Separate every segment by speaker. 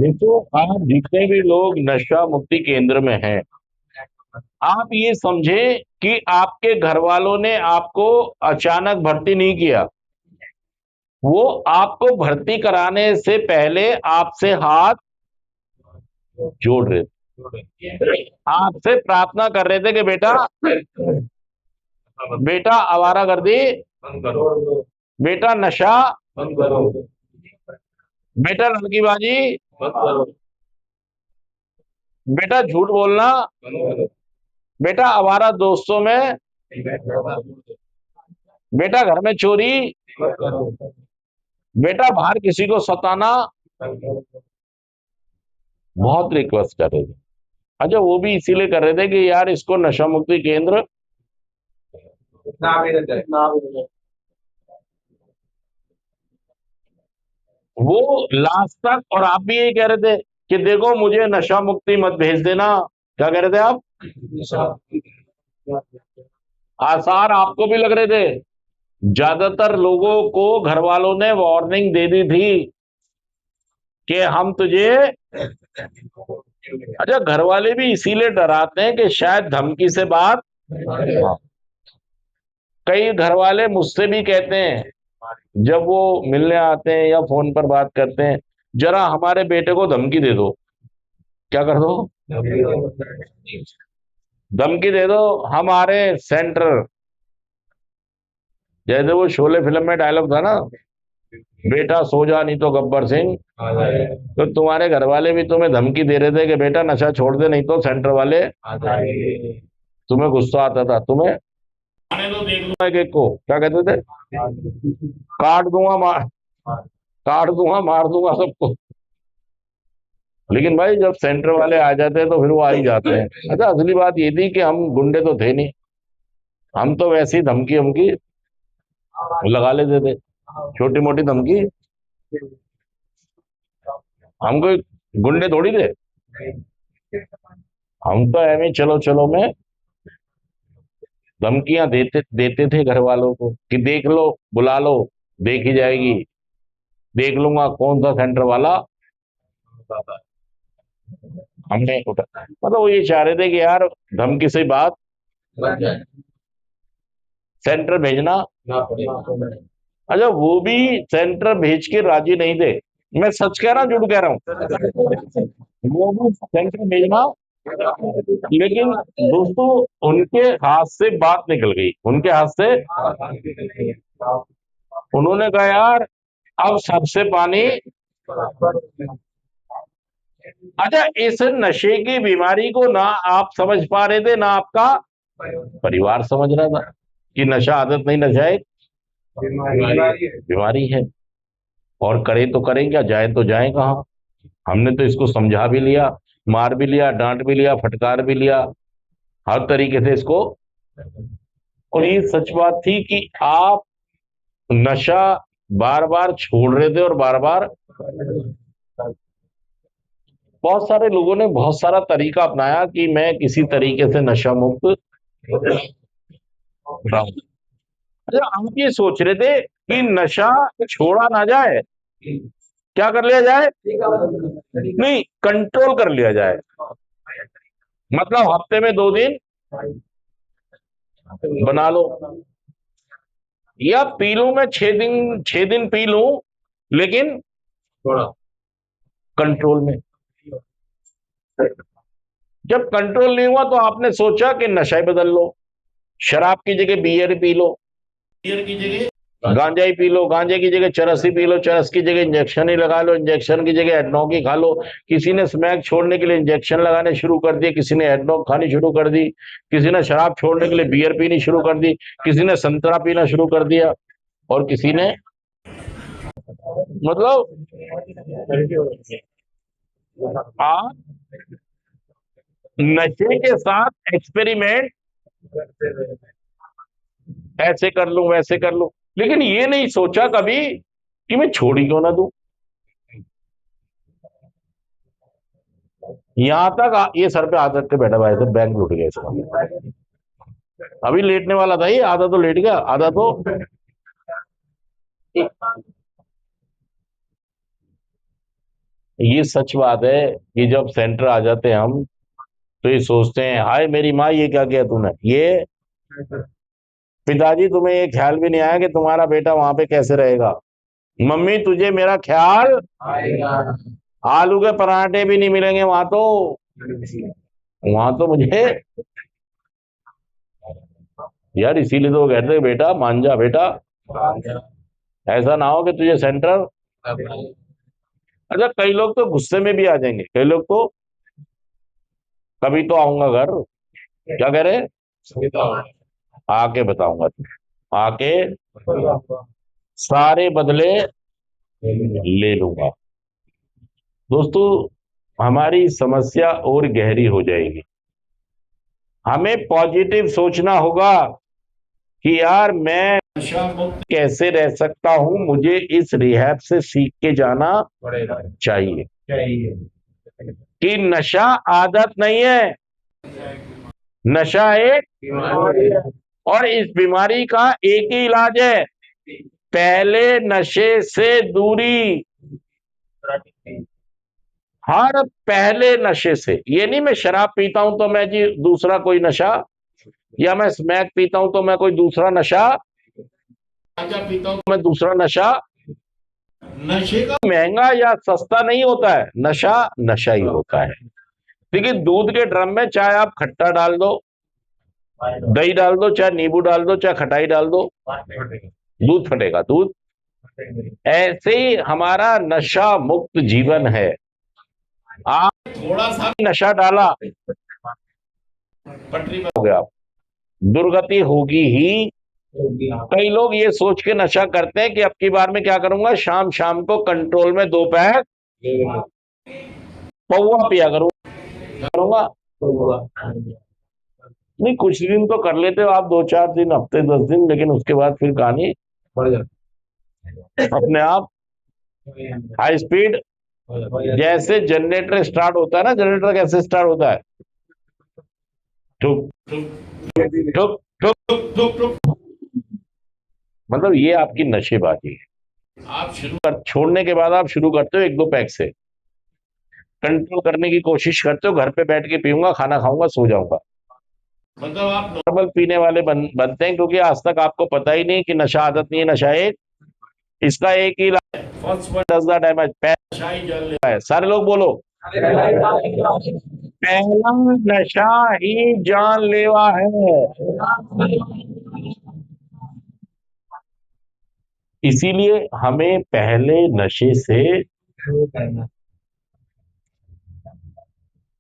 Speaker 1: देखो, आप जितने भी लोग नशा मुक्ति केंद्र में हैं, आप ये समझे कि आपके घर वालों ने आपको अचानक भर्ती नहीं किया। वो आपको भर्ती कराने से पहले आपसे हाथ जोड़ रहे थे, आपसे प्रार्थना कर रहे थे कि बेटा, बेटा आवारागर्दी बंद करो, बेटा नशा बंद करो, बेटा लड़कीबाजी बंद करो, बेटा झूठ बोलना बंद करो, बेटा आवारा दोस्तों में, बेटा घर में चोरी बंद करो, बेटा बाहर किसी को सताना। बहुत रिक्वेस्ट कर रहे थे। अच्छा, वो भी इसीलिए कर रहे थे कि यार इसको नशा मुक्ति केंद्र वो लास्ट तक। और आप भी यही कह रहे थे कि देखो मुझे नशा मुक्ति मत भेज देना। क्या कह रहे थे आप? आसार आपको भी लग रहे थे। ज्यादातर लोगों को घर वालों ने वार्निंग दे दी थी कि हम तुझे। अच्छा, घर वाले भी इसीलिए डराते हैं कि शायद धमकी से बात। हाँ। कई घर वाले मुझसे भी कहते हैं जब वो मिलने आते हैं या फोन पर बात करते हैं, जरा हमारे बेटे को धमकी दे दो। क्या कर दो? धमकी दे दो। हमारे सेंटर, जैसे वो शोले फिल्म में डायलॉग था ना, बेटा सो जा नहीं तो गब्बर सिंह। तो तुम्हारे घर वाले भी तुम्हें धमकी दे रहे थे कि बेटा नशा छोड़ दे नहीं तो सेंटर वाले। तुम्हें गुस्सा आता था, तुम्हें आने दो, देख लो एक एक को। क्या कहते थे? काट दूंगा, काट दूंगा, मार दूंगा सबको। लेकिन भाई जब सेंटर वाले आ जाते हैं तो फिर वो आ ही जाते हैं। अच्छा, असली बात ये थी कि हम गुंडे तो थे नहीं। हम तो वैसी धमकी हमकी लगा लेते थे, छोटी मोटी धमकी। हम कोई गुंडे थोड़ी थे। हम तो एਵੇਂ चलो चलो में धमकियां देते देते थे घर वालों को कि देख लो, बुला लो, देखी जाएगी, देख लूंगा कौन सा सेंटर वाला। हमने उठा, मतलब वो ये चाह रहे थे कि यार धमकी से बात सेंटर भेजना ना पड़े। अच्छा, वो भी सेंटर भेज के राजी नहीं थे। मैं सच कह रहा हूँ झूठ कह रहा हूँ? वो भी सेंटर भेजना, लेकिन दोस्तों उनके हाथ से बात निकल गई, उनके हाथ से। उन्होंने कहा यार अब सबसे पानी। अच्छा, इस नशे की बीमारी को ना आप समझ पा रहे थे, ना आपका परिवार समझ रहा था कि नशा आदत नहीं, नशा एक बीमारी है। और करे तो करें क्या, जाए तो जाए कहाँ। हमने तो इसको समझा भी लिया, मार भी लिया, डांट भी लिया, फटकार भी लिया, हर तरीके से इसको। और ये सच बात थी कि आप नशा बार बार छोड़ रहे थे और बार बार बहुत सारे लोगों ने बहुत सारा तरीका अपनाया कि मैं किसी तरीके से नशा मुक्त रहूं। अच्छा, हम ये सोच रहे थे कि नशा छोड़ा ना जाए, क्या कर लिया जाए? नहीं, कंट्रोल कर लिया जाए। मतलब हफ्ते में 2 दिन बना लो, या पी लूं मैं 6 दिन, 6 दिन पी लूं, लेकिन कंट्रोल में। जब कंट्रोल नहीं हुआ तो आपने सोचा कि नशा ही बदल लो। शराब की जगह बियर पी लो, बियर की जगह गांजा ही पी लो, गांजे की जगह चरस ही पी लो, चरस की जगह इंजेक्शन ही लगा लो, इंजेक्शन की जगह एडनॉक ही खा लो। किसी ने स्मैक छोड़ने के लिए इंजेक्शन लगाने शुरू कर दिए, किसी ने एडनॉक खानी शुरू कर दी, किसी ने शराब छोड़ने के लिए बियर पीनी शुरू कर दी, किसी ने संतरा पीना शुरू कर दिया, और किसी ने, मतलब आप नशे के साथ एक्सपेरिमेंट ऐसे कर लूं, वैसे कर लूं, लेकिन ये नहीं सोचा कभी कि मैं छोड़ ही क्यों ना दूं। यहां तक ये सर पे हाथ रख के बैठा हुआ है, सर बैंक लुट गया इसका। अभी लेटने वाला था, ये आधा तो लेट गया, आधा तो। ये सच बात है कि जब सेंटर आ जाते हैं हम, तो ये सोचते हैं हाय मेरी माँ ये क्या किया तूने। ये पिताजी तुम्हें ये ख्याल भी नहीं आया कि तुम्हारा बेटा वहां पे कैसे रहेगा। मम्मी तुझे मेरा ख्याल आलू के पराठे भी नहीं मिलेंगे वहां तो। वहां तो मुझे यार, इसीलिए तो वो कहते हैं बेटा मान जा बेटा, ऐसा ना हो कि तुझे सेंटर। अच्छा, कई लोग तो गुस्से में भी आ जाएंगे, कई लोग तो कभी तो आऊंगा घर, क्या कह रहे, आके बताऊंगा तुझे, आके सारे बदले ले लूंगा। दोस्तों, हमारी समस्या और गहरी हो जाएगी। हमें पॉजिटिव सोचना होगा कि यार मैं नशा मुक्त कैसे रह सकता हूं, मुझे इस रिहैब से सीख के जाना चाहिए कि नशा आदत नहीं है, नशा एक बीमारी है। और इस बीमारी का एक ही इलाज है, पहले नशे से दूरी। हर पहले नशे से, ये नहीं मैं शराब पीता हूं तो मैं जी दूसरा कोई नशा, या मैं स्मैक पीता हूं तो मैं कोई दूसरा नशा, गांजा पीता हूं तो मैं दूसरा नशा। नशे का महंगा या सस्ता नहीं होता है, नशा नशा ही होता है। देखिए, दूध के ड्रम में चाहे आप खट्टा डाल दो, दही डाल दो, चाहे नींबू डाल दो, चाहे खटाई डाल दो, दूध फटेगा, दूध। ऐसे ही हमारा नशा मुक्त जीवन है। आप थोड़ा सा भी नशा डाला, पटरी में हो गया, दुर्गति होगी ही। कई लोग ये सोच के नशा करते हैं कि अब की बार में क्या करूंगा, शाम शाम को कंट्रोल में 2 पैक पौवा पिया करूंगा। नहीं, कुछ दिन तो कर लेते हो आप, 2-4 दिन, हफ्ते 10 दिन, लेकिन उसके बाद फिर कहानी अपने आप हाई स्पीड। जैसे जनरेटर स्टार्ट होता है ना, जनरेटर कैसे स्टार्ट होता है, ठुक ठुक ठुक ठुक ठुक। मतलब ये आपकी नशेबाजी है। आप शुरू कर, छोड़ने के बाद आप शुरू करते हो 1-2 पैक से, कंट्रोल करने की कोशिश करते हो, घर पे बैठ के पीऊंगा, खाना खाऊंगा, सो जाऊंगा। मतलब आप नॉर्मल पीने वाले बनते हैं, क्योंकि आज तक आपको पता ही नहीं कि नशा आदत नहीं है, नशा एक, इसका एक ही इलाज है, first one does the damage, नशा ही जान लेता है। सारे लोग बोलो, पहला नशा ही जानलेवा है। इसीलिए हमें पहले नशे से,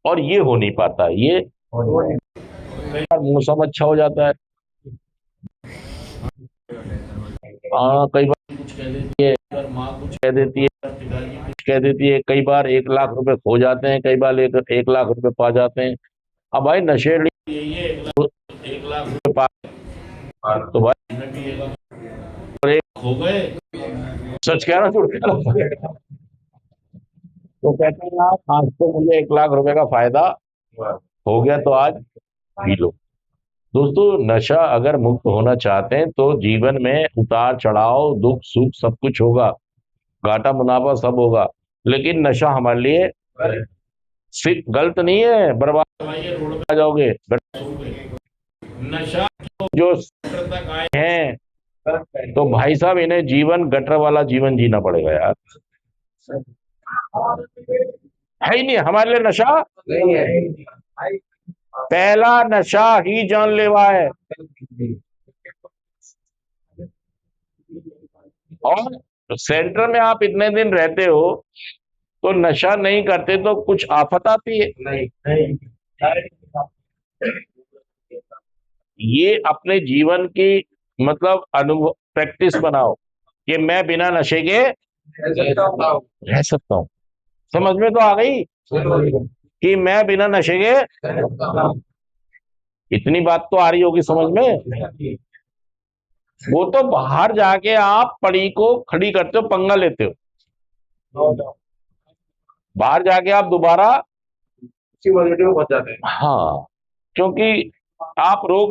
Speaker 1: और ये हो नहीं पाता, ये मौसम अच्छा हो जाता है, कई बार कुछ कह देती है, माँ कुछ कह देती है, कुछ कह देती है, कई बार 1 लाख रुपए खो जाते हैं, कई बार 1 लाख रुपए पा जाते हैं। अब भाई नशेड़ी 1 लाख रुपए पा, तो भाई खो गए, सच कह रहा, झूठ कह रहा। तो कहते हैं यार आज तो मुझे 1 लाख रुपए का फायदा हो गया, तो आज पी लो। दोस्तों, नशा अगर मुक्त होना चाहते हैं तो जीवन में उतार चढ़ाव, दुख सुख सब कुछ होगा, घाटा मुनाफा सब होगा, लेकिन नशा हमारे लिए सिर्फ गलत नहीं है, बर्बाद रोड पे आ जाओगे। नशा जो तक आए हैं, तो भाई साहब इन्हें जीवन गटर वाला जीवन जीना पड़ेगा यार, है ही नहीं हमारे लिए नशा। पहला नशा ही जानलेवा है। और सेंटर में आप इतने दिन रहते हो, तो नशा नहीं करते तो कुछ आफत आती है नहीं। ये अपने जीवन की मतलब अनुभव प्रैक्टिस बनाओ कि मैं बिना नशे के रह सकता हूँ। समझ में तो आ गई कि मैं बिना नशे के, इतनी बात तो आ रही होगी समझ में। वो तो बाहर जाके आप पड़ी को खड़ी करते हो, पंगा लेते हो, बाहर जाके आप दोबारा पहुंच जाते हैं। हाँ, क्योंकि आप रोक